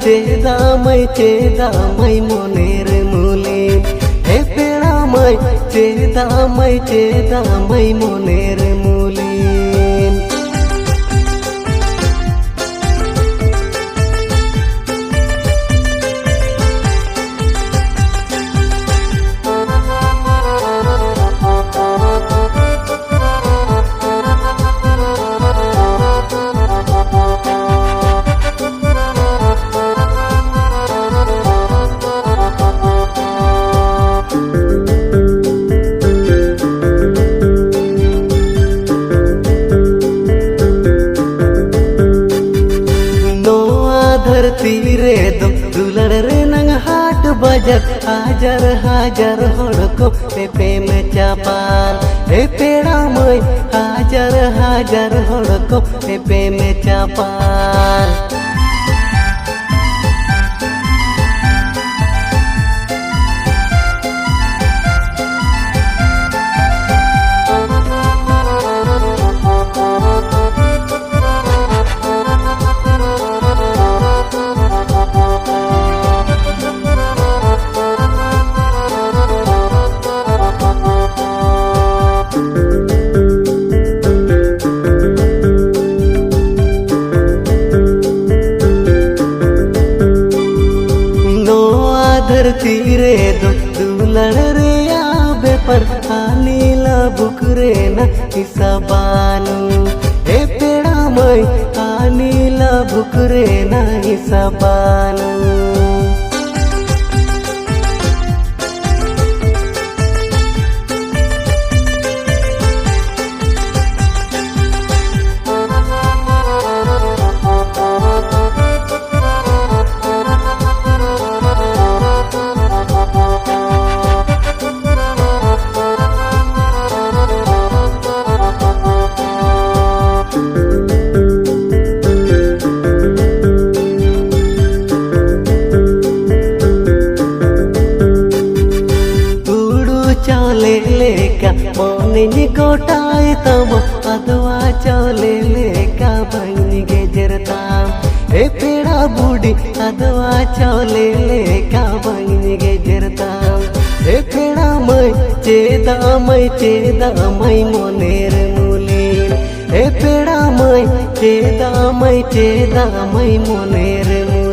চেদামাই মনের মুলি হে পেড়ামাই চেদামাই মনের মুলি धरती रे दो दुलड़ रे नंग हाट बजर हाजर हाजर होड़को पे में चापान हे पेड़ा मई हाजर हाजर होड़को पे में चापान धरती रे दो दुलड़ रे आबे पर नीला बुकरे न हिसाबानु हे पेड़ा मई नीला बुकरे न हिसाबानु चले लेका मोनी गोटाए तम अदवा चले लेका बनी गे जरता हे पेड़ा बूढ़ी अदवा चले लेका बनी गे जरता हे पेड़ा मई चेदामाई मोनेर मुली हे पेड़ा मई चेदामाई मोनेर मुली